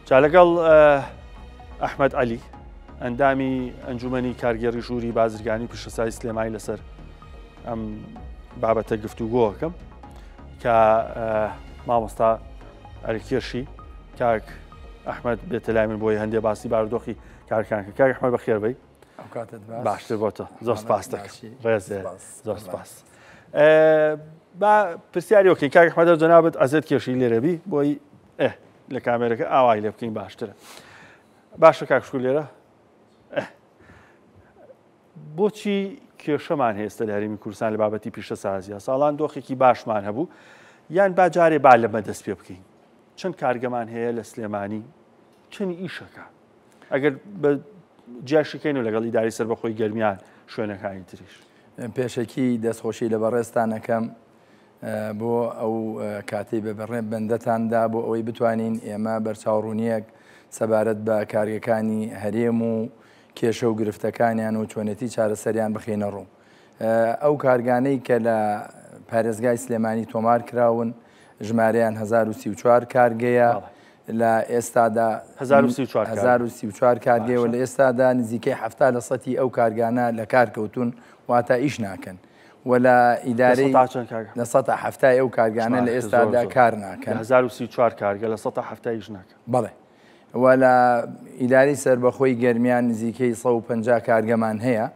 جالەگەڵ ئەحمەد عەلی ئەندامی ئەنجومەنی کارگێڕی ژووری بازرگانی پیشەسازی سلێمانی لەسەر ئەم بابەتە گفتوگۆەکەم کە مامۆستا ئەرکێشی کاک ئەحمەد بێتە لای من بۆی هەندێک باسی بارودۆخی کارەکانکە. کاک ئەحمەد بەخێر بەی. باشتر بۆتە. زۆر سپاس دەکەم. ڕێزێ زۆر سپاس. با پرسیاری وەکەین کاک ئەحمەد جەنابەت ئەزێت کێشی لێرەبی بۆی لە کامێرەکە ئاوای لێ بکەین باشترە. باشە کاکشکول لێرە؟ بۆچی کێشەمان هێستا لە هەرێمی کوردستان لە بابەتی پیشەسازیە؟ ساڵان دۆخێکی باشمان هەبوو یان با جارێ با لەمە دەست پێ بکەین. چەند کارگەمان هەیە لە سلێمانی؟ چەند ئیشەکە؟ ئەگەر بە جیاشەکەین و لەگەڵ ئیداری سەربەخۆی گەرمیان شوێنەکانی تریش. پێشەکی دەستخۆشی لە بەڕێستانەکەم بۆ ئەو کاتەی بە بەڕێ بەندەتاندا بۆ ئەوەی بتوانین ئێمە بەرچاوڕوونیەک سەبارەت بە کارگەکانی هەرێم و کێشە و گرفتەکانیان و چۆنێتی چارەسەریان بخینە ڕوو. ئەو کارگانەی کە لە پارێزگای سلێمانی تۆمار کراون ژمارەیان 1034 کارگەیە لە ئێستادا 1034 کارگەیەوە لە ئێستادا نزیکەی 70% ئەو کارگانە لە کارکەوتون واتە ئیش ناکەن. ولا ئیدارەی لە 170 ئەو کارگانە لە ئێستادا کار ناکەن. 1034 کارگە لە 170 ئیش ناکەن. بەڵێ. ولا ئیداری سەربەخۆی گەرمیان نزیکەی 150 کارگەمان هەیە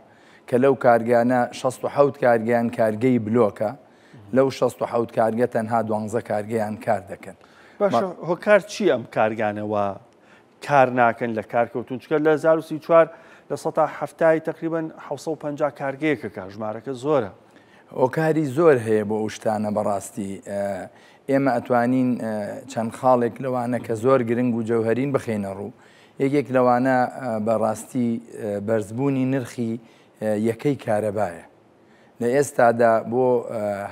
کە لەو کارگانە 67 کارگەیان کارگەی بلۆکە لەو 67 کارگە تەنها 12 کارگەیان کار دەکەن. باشە هۆکار چی ئەم کارگانەوە کار ناکەن لە کارکەوتون؟ چکە لە 1034 لە 170 تقریبا 750 کارگەیەکە کار ژمارەکە زۆرە. هۆکاری زۆر هەیە بۆ ئەو شتانە بەڕاستی. ئێمە ئەتوانین چەند خاڵێک لەوانە کە زۆر گرنگ و جەوهەرین بخێنە ڕوو. یەکێک لەوانە بەڕاستی بەرزبوونی نرخی یەکەی کارەبایە. لە ئێستادا بۆ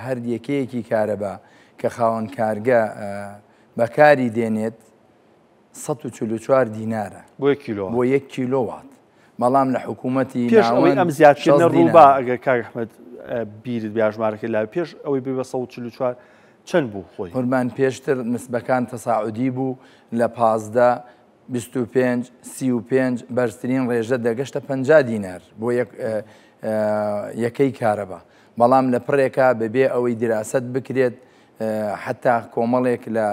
هەر یەکەیەکی کارەبا کە خاوەن کارگە بەکاری دێنێت 144 دینارە بۆ 1 کیلۆوات. بەڵام لە حکوومەتی پێش ئەوەی ئەم زیادکردنە ڕووبا ئەگەر کاک ئەحمەد بیرت بیا ژمارەکە لا پێش ئەوەی بێ بە 144 چەند بوو خۆی؟ قوربان پێشتر نسبەکان تەساعودی بوو لە 15 25 35 بەرزترین ڕێژە دەگەشتە 50 دینار بۆ یەکەی کارەبا. بەڵام لە پڕێکە بەبێ ئەوەی دراست بکرێت حتا کۆمەڵێک لە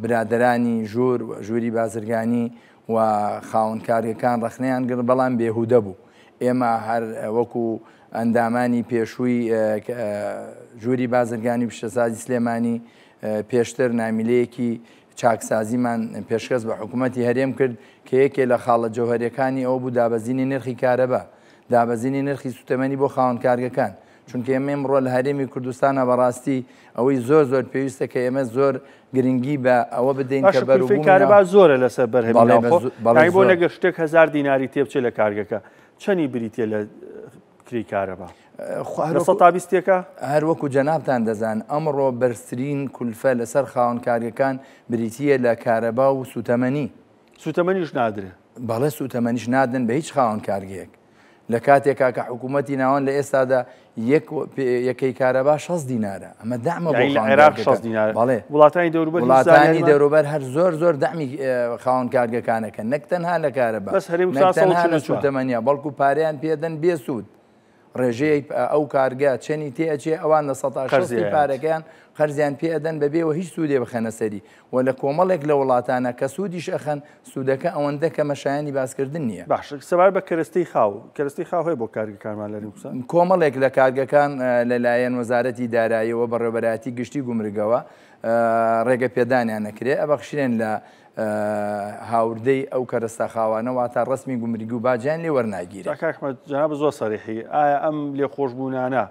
برادرانی ژووری بازرگانی و خاوەن کارگەکان ڕەخنەیان گرت بەڵام بێهودە بوو. ئێمە هەر وەکو ئەندامانی پێشووی ژووری بازرگانی پیشەسازی سلێمانی پێشتر نامیلەیەکی چاکسازیمان پێشکەس بە حکوومەتی هەرێم کرد کە یەکێ لە خاڵە جەوهەریەکانی ئەو بوو دابەزینی نرخی کارەبا، دابەزینی نرخی سوتەمەنی بۆ خاوەن کارگەکان. چونکە ئێمە ئەمڕۆ لە هەرێمی کوردستانە بەڕاستی ئەوەی زۆر پێویستە کە ئێمە زۆر گرنگی بە ئەوە بدەین کە بەرهەمی کارەبا زۆرە لەسەر بەرهەمی بۆ نەگە شتێک 1000 دیناری تێبچێت لە کارگەکە چەنی بریتە لە کری کارەبا؟ لە 120ێکە؟ هەر وەکو جەنابتان دەزان ئەمڕۆ بەرزترین کولفە لەسەر خاوەن کارگەکان بریتیە لە کارەبا و سوتەمەنی. سوتەمەنیش نادرێ؟ بەڵێ سوتەمەنیش نادن بە هیچ خاوەن کارگەیەک. لە کاتێکا کە حکوومەتی ناوەن لە ئێستادا یەکەی کارەبا 6 دینارە. ئەمە دەعمە بۆ عێراق 6 دینارە. بەڵێ وڵاتانی دەوروبەر هەر زۆر دەعمی خاوەن کارگەکانەکەن نەک تەنها لە کارەبا نەک تەنها لە سوتەمەنیە بەڵکو پارەیان پێدەن بێسوود. ڕێژەیە ئەو کارگە چەنی تێئەچێ ئەوان لە 160 پارەکەیان خەرزیان پێدەن بەبێەوە هیچ سوودێ بخەنە سەری و لە کۆمەڵێک لە وڵاتانە کە سوودیش ئەخەن سوودەکە ئەوەندە کە مەشایانی باسکردن نییە. باش سەبار بە کەرەستەی خاو هەیە بۆ کارگەکانمان لە نووسان؟ کۆمەڵێک لە کارگەکان لەلایەن وەزارەتی داراییەوە بە ڕێبەرایەتی گشتی گومرگەوە ڕێگە پێدانیان نەکرێ ئەبەخشێن لە هاوردەی ئەو کەرەستە خاوانەوە تا ڕسمی گومرگی و باجیان لێ وەرناگیرێت. کاک ئەحمەد جەناب زۆر سەریحی ئایا ئەم لێخۆشبوونانە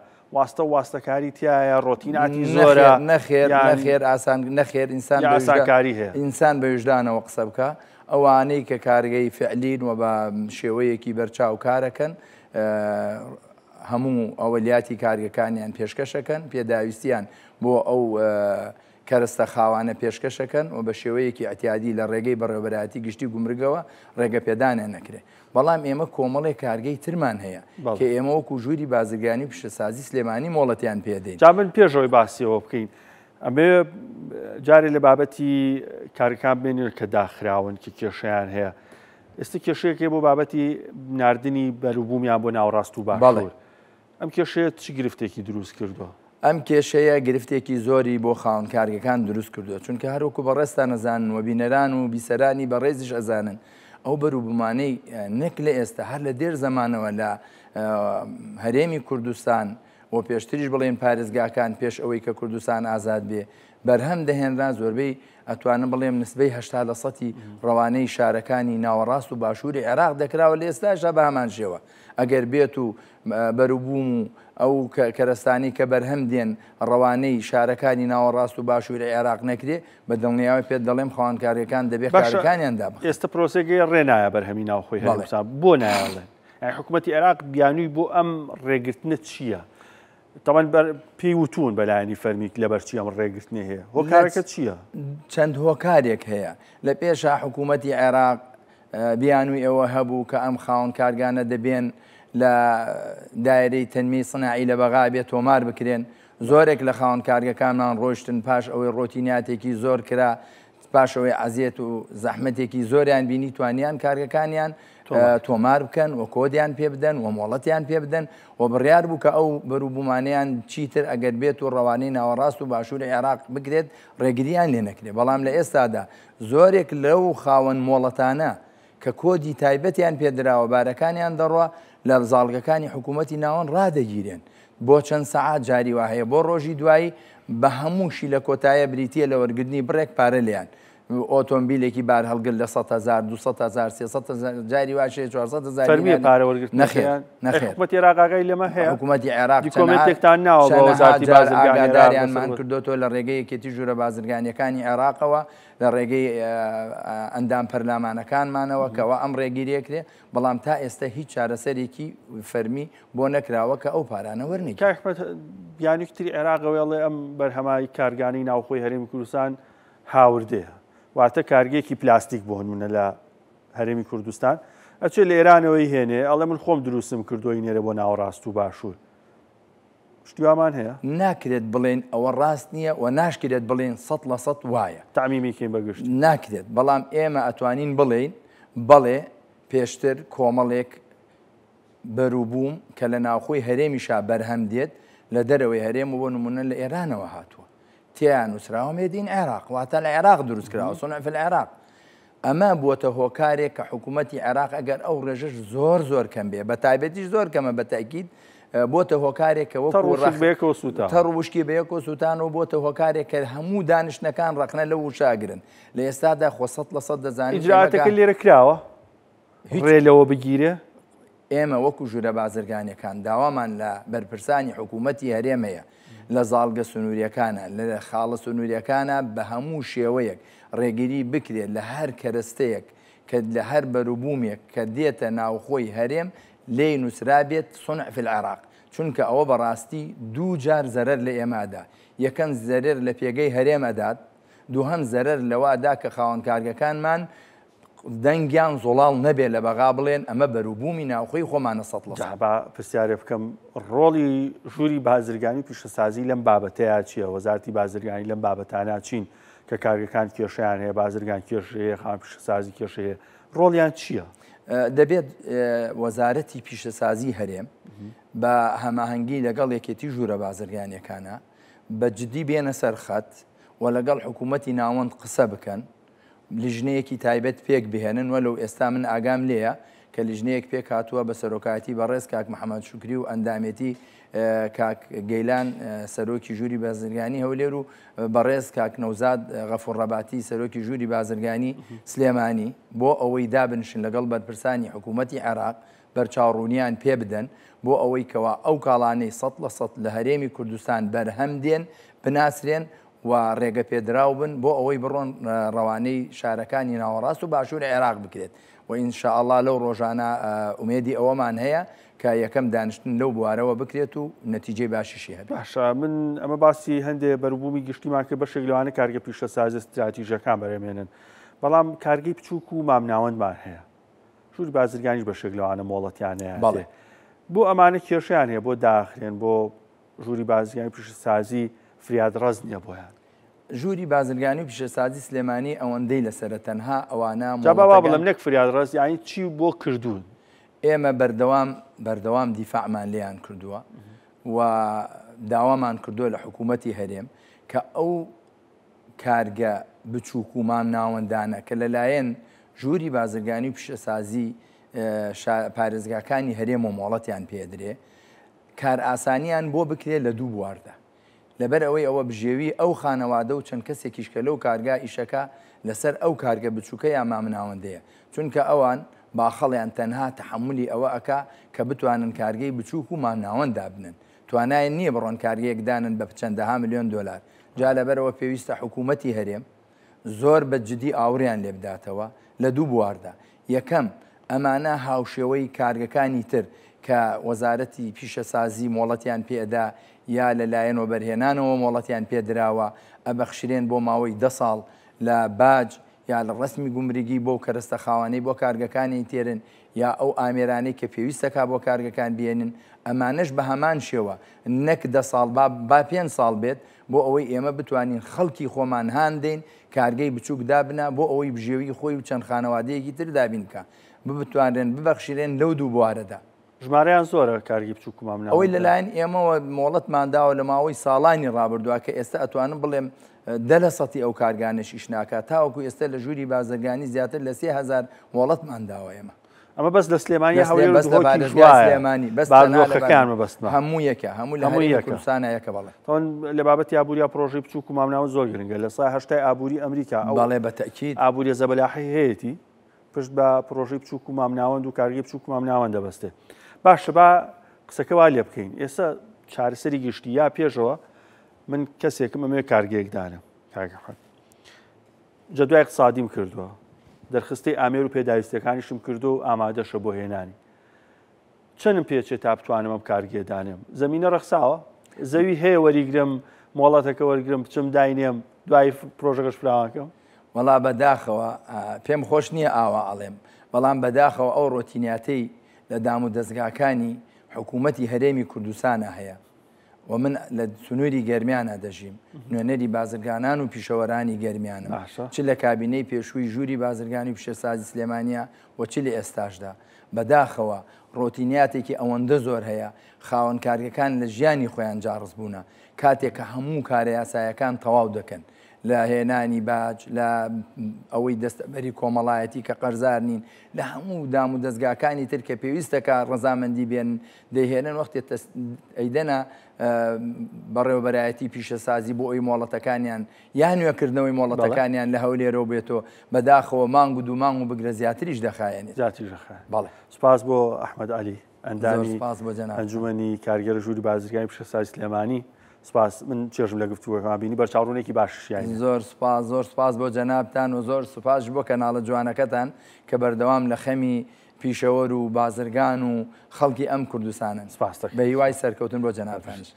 واستەکاری تایە ڕۆتیناتی زۆرە؟ نەخێر ئاسان نەخێر ئاسانکاری هەیە ئینسان بە وجدانەوە قسە بکە. ئەوانەی کە کارگەی فعلین و بە شێوەیەکی بەرچاو کارەکەن هەموو ئەوەلیاتی کارگەکانیان پێشکەشەکەن پێداویستیان بۆ ئەو کەرەستە خاوانە پێشکەشەکەن و بە شێوەیەکی ئەتیادی لە ڕێگەی بەڕێوەبەرایەتی گشتی گومرگەوە ڕێگە پێدانیان نەکرێت. بەڵام ئێمە کۆمەڵی کارگەی ترمان هەیە کە ئێمە وەکو ژووری بازرگانی پیشەسازی سلێمانی مۆڵەتیان پێدەین. جا من پێشەوەی باسیەوە بکەین ئەمێ جارێ لە بابەتی کارەکان بێنێن کە داخراون کە کێشەیان هەیە ئێستا کێشەیەکێ بۆ بابەتی ناردنی بەروبوومیان بۆ ناوەڕاست و باشوور ئەم کێشەیە چی گرفتێکی دروست کردووە؟ ئەم کێشەیە گرفتێکی زۆری بۆ خاوەن کارگەکان دروست کردووە چونکە هەروەکو بەڕێستان نەزانن و بینەران و بیسەرانی بەڕێزیش ئەزانن ئەو بەروبوومانەی نەک لە ئێستا هەر لە دێر زەمانەوە لە هەرێمی کوردستان و پێشتریش بڵێن پارێزگاکان پێش ئەوەی کە کوردستان ئازاد بێ بەرهەم دەهێنرا زۆربەی ئەتوانم بڵێم نسبەی 80% ڕەوانەی شارەکانی ناوەڕاست و باشووری عێراق دەکراوە لە ئێستاشە بە هەمان شێوە ئەگەر بێت و بەروبووم و ئەو کەرەستانی کە بەرهەم دێن ڕەوانەی شارەکانی ناوەڕاست و باشووری عێراق نەکرێ بە دڵنیاوی پێت دەڵێم خاوەنکاریەکان دەبێت کارەکانیان دابخ. ئێستا پرۆسێگەی ڕێنایە بەرهەمی ناوخۆی هەرێمسان بۆ نایڵێن حکوومەتی عێراق بیانووی بۆ ئەم ڕێگرتنە چییە؟ تاوان پێی وتون بەلایەنی فەرمیک لە بەرچی ئەم ڕێگرتنی هەیە هۆکارەکە چییە؟ چەند هۆکارێک هەیە لە پێشە حکوومەتی عێراق بیانووی ئەوە هەبوو کە ئەم خاوەن کارگانە دەبێن لە دایرەی تەنمی سناعی لە بەغا بێت تۆمار بکرێن زۆرێک لە خاوەن کارگەکانمان ڕۆیشتن پاش ئەوەی ڕۆتیناتێکی زۆر کرا پاش ئەوەی عەزیەت و زەحمەتێکی زۆریان بینی توانیان کارگەکانیان تۆمار بکەن و کۆدیان پێ بدەن و مۆڵەتیان پێ بدەن و بڕیار بوو کە ئەو بەروبوومانیان چیتر ئەگەر بێت و ڕەوانەی ناوەڕاست و باشووری عێراق بگرێت ڕێگریان لێ نەکرێت بەڵام لە ئێستادا زۆرێک لەو خاوەن مۆڵەتانە کە کۆدی تایبەتیان پێدراوە بارەکانیان دەڕوە لە زاڵگەکانی حکوومەتی ناوەن ڕادەگیرێن بۆ چەند سەعات جاری وا هەیە بۆ ڕۆژی دوایی بە هەمووشی لە کۆتایە بریتە لە وەرگرتنی بڕێک پارە لیان ئۆتۆمبیلێکی بار هەڵگر لە 100,000 200,000 300,000 جاری واشەیە 400,000 فەرمیە پارەوەرگرتن نەخێر حکوومەتی عێراقاگای لەمە هەیە حکوومەتی عێراق کۆمنتێکتان ناوە بە وەزارەتی ئاگاداریانمان کردوتەوە لە ڕێگەی یەکێتی ژوورە بازرگانیەکانی عێراقەوە لە ڕێگەی ئەندام پەرلەمانەکانمانەوە کەەوە ئەم ڕێگیریەکرێ بەڵام تا ئێستا هیچ چارەسەرێکی فەرمی بۆ نەکراوە کە ئەو پارانە وەرنێک یانیکتری عێراقەوەڵێ ئەم بەرهەمایی کارگانی ناوخۆی هەرێمی کوردستان هاوردەیە واتە کارگێکی پلاستیک بۆ هەنمونە لە هەرێمی کوردستان ئەچێت لە ئێرانەوەی هێنێ ئەڵێ من خۆم دروستم کردوی نێرە بۆ ناوەڕاست و باشوور شتیوامان هەیە ناکرێت بڵێن ئەوە ڕاست نییە و ناشکرێت بڵێن 100% وایە تامیمیکەین بەگشت ناکرێت بەڵام ئێمە ئەتوانین بڵێن بەڵێ پێشتر کۆمەڵێک بەروبووم کە لە ناوخۆی هەرێمیشا بەرهەم دێت لە دەرەوەی هەرێم بۆ نمونە لە ئێرانەوە هاتووە تیان نووسراوە مێدین عێراق واتە لە عێراق دروست کراوە سۆنع فی العێراق ئەمە بووەتە هۆکارێک کە حکوومەتی عێراق ئەگەر ئەو ڕێژەش زۆر کەم بێ بە تایبەتیش زۆر کەمە بە تاکید بۆتە هۆکارێکە تەڕوشکی بەیەکۆ سووتان و بۆتە هۆکارێک کە هەموو دانیشتەکان ڕقنە لە وشاگرن لە ئێستادا خۆ 100% دەزانین ئیجراتەکە لێرە کراوە ڕێ لەوە بگیرێ ئێمە وەکو ژوورە بازرگانیەکان داوامان لە بەرپرسانی حکوومەتی هەرێمەیە لە زاڵگە سنووریەکانە لە خاڵە سنووریەکانە بە هەموو شێوەیەک ڕێگیری بکرێت لە هەر کەرەستەیەک کە لە هەر بەروبوومێک کە دێتە ناوخۆی هەرێم لێ نووسرابێت صنع فی العێراق چونکە ئەوە بەڕاستی دوو جار زەرەر لە ئێمادا یەکەم زەرەر لە پێگەی هەرێمەدات دووهەم زەرەر لەوادا کە خاوەن کارگەکانمان دەنگیان زۆڵاڵ نەبێت لە بەغا بڵێن ئەمە بەروبوومی ناوخۆی خۆمانە 100%. پرسیارێ بکەم ڕۆڵی ژووری بازرگانی پیشەسازی لەم بابەتەیە چییە وەزارەتی بازرگانی لەم بابەتانە چین کە کارگەکان کێشیان هەیە بازرگان کێشەیە خان پیشەسازی کێشەیە ڕۆڵیان چییە؟ دەبێت وەزارەتی پیشەسازی هەرێم بە هەماهەنگی لەگەڵ یەکێتی ژوورە بازرگانیەکانە بە جددی بێنە سەرخەت و لەگەڵ حکوومەتی ناوەند قسە بکەن لیژنەیەکی تایبەت پێک بهێنن وەلو ئێستا من ئاگام لێیە کە لیژنەیەک پێک هاتووە بە سەرۆکاتی بەڕێز کاک محەممەد شوکری و ئەندامێتی کاک گەیلان سەرۆکی ژووری بازرگانی هەولێر و بەڕێز کاک نەوزاد غەفوڕەباتی سەرۆکی ژووری بازرگانی سلێمانی بۆ ئەوەی دابنشن لەگەڵ بەرپرسانی حکوومەتی عێراق بەرچاوڕوونیان پێ بدەن بۆ ئەوەی کەوا ئەو کاڵانەی 100% لە هەرێمی کوردستان بەرهەم دێن بناسرێن و ڕێگە پێدراو بن بۆ ئەوەی بڕۆن ڕەوانەی شارەکانی ناوەڕاست و باشووری عێراق بکرێت و ئینشاءالله لەو ڕۆژانە ئومێدی ئەوەمان هەیە کە یەکەم دانیشتن لەو بوارەوە بکرێت و نەتیجەی باشیشی هەبێت. باشە من ئەمە باسی هەندێک بەروبوومی گشتیمان کە بەشێک لەوانە کارگە پیشەسازی استراتیژیەکان بەرهەمێنن بەڵام کارگەی بچووک و مامناوەندمان هەیە ژووری بازرگانیش بەشێک لەوانە مۆڵەتیان هەیە بۆ ئەمانە کێشیان هەیە بۆ داخرێن بۆ ژووری بازرگانی پیشەسازی فریاد ڕەز نییە بۆیان ژووری بازرگانی و پیشەسازی سلێمانی ئەوەندەی لەسرە تەنها ئەوانە جابا بڵم نەک فریاد ڕاست یعنی چی بۆ کردوون ئێمە بەردەوام دیفاعمان لێیان کردووە و داوامان کردووە لە حکوومەتی هەرێم کە ئەو کارگە بچووک و مام ناوەندانە کە لەلایەن ژووری بازرگانی و پیشەسازی پارێزگاکانی هەرێم و مۆڵەتیان پێدرێ کار ئاسانیان بۆ بکرێت لە دوو بواردە لەبەر ئەوەی ئەوە بژێوی ئەو خانەوادە و چەند کەسێکیش کە لەو کارگا ئیشەکە لەسەر ئەو کارگە بچووکە یا مامناوەندەیە چونکە ئەوان باخەڵیان تەنها تەحملی ئەوە ئەکا کە بتوانن کارگەی بچووک و مامناوەندا بنن توانای نییە بڕۆن کارگەیەکدانن بە چەندەها ملیۆن دۆلار جا لەبەرەوە پێویستە حکوومەتی هەرێم زۆر بەجددی ئاوریان لێ بداتەوە لە دوو بواردا یەکەم ئەمانە هاوشێوەی کارگەکانی تر کە وەزارەتی پیشەسازی مۆڵەتیان پێدا یا لەلایەنەوە بەرهێنانەوە مۆڵەتیان پێدراوە ئەبەخشرێن بۆ ماوەی 10 ساڵ لە باج یا لە ڕسمی گومرگی بۆ کەرەستە خاوانەی بۆ کارگەکانی تێرن یا ئەو ئامێرانەی کە پێویستەکە بۆ کارگەکان بێنن ئەمانەش بە هەمان شێوە نەک 10 ساڵ با 5 ساڵ بێت بۆ ئەوەی ئێمە بتوانین خەڵکی خۆمان هاندین کارگەی بچووک دابنا بۆ ئەوەی بژێوی خۆی و چەند خانەوادەیەکی تر دابین کە بتوانێن ببەخشیرێن لەو دوو بوارەدا ژمارەیان زۆرە کارگی بچووک و مامناوەندە ئەوەی لەلایەن ئێمەوە مۆڵەتمانداوە لە ماوەی ساڵانی ڕابردووە کە ئێستا ئەتوانم بڵێم 10% ئەو کارگانش ئیش ناکات تاوەکو ئێستا لە ژووری بازرگانی زیاتر لە 3000 مۆڵەتمانداوە ئێمە ئەمە بەس لە سلێمانی سلێمانی بەستەکان مەبەستمە هەموو یەکە هەموو لە هەموو کوردستانە یەکە بەڵێ تۆن لە بابەتی ئابووری پرۆژەی بچووک و مامناوە زۆر گرنگە لە سای هەشتای ئابووری ئەمریکا بەڵێ بەتەکید ئابووری زەبەلاحی هەیەی پشت بە پرۆژەی بچووک و مامناوەند و کارگەی بچووک و مامناوەند دەبەستێ باشە با قسەکە وا لێ بکەین ئێستا چارەسەری گشتی یا پێشەوە من کەسێکم ئەمێ کارگەیەکدانم جەدوای اقتصادیم کردووە دەرخستەی ئامێر و پێداویستەکانیشم کردو و ئامادەشە بۆ هێنانی چەندم پێچێت تا بتوانم ئەم کارگێدانم زەمینە ڕەخساوە زەوی هەیە وەریگرم مۆڵەتەکە وەرگرم بچم داینێم دوای پرۆژەکەش فراوانکەم وەڵا بەداخەوە پێم خۆش نییە ئاوا ئەڵێم بەڵام بەداخەوە ئەو ڕۆتینیاتەی لە دام و دەستگاکانی حکوومەتی هەرێمی کوردستانە هەیە و من لە سنووری گەرمیانە دەژیم نوێنەری بازرگانان و پیشەوەرانی گەرمیانم چ لە کابینەی پێشووی ژووری بازرگانی و پیشەسازی سلێمانیا و چ لە ئێستاشدا بەداخەوە ڕۆتینیاتێکی ئەوەندە زۆر هەیە خاوەن کارگەکان لە ژیانی خۆیان جاڕز بوونە کاتێک کە هەموو کارە یاسایەکان تەواو دەکەن لە هێنانی باج لە ئەوەی دەستەبەری کۆمەڵایەتی کە قەرزار نین لە هەموو دام و دەستگاکانی تر کە پێویستەکە ڕەزامەندی بێن دەیهێنن وەختی ئەیدەنا بەڕێوەبەرایەتی پیشەسازی بۆ ئەوی مۆڵەتەکانیان یان نوێکردنەوەی مۆڵەتەکانیان لە هەولێرەوە بێتەوە بەداخەوە مانگ و دوومانگ و بگرە زیاتریش دەخایەنێت بەڵێ سپاس بۆ ئەحمەد عەلی ئەندامی ئەنجومەنی کارگەرە ژووری بازرگانی پیشەسازی سلێمانی سپاس من چێژم لە گفتووەکەمان بینی بەرچاوڕوونێکی باشیان زۆر سپاس بۆ جەنابتان و زۆر سوپاش بۆ کەناڵە جوانەکەتان کە بەردەوام لە خەمی پیشەوەر و بازرگان و خەڵکی ئەم کوردستانن سپاس بە هیوای سەرکەوتن بۆ جەنابتانش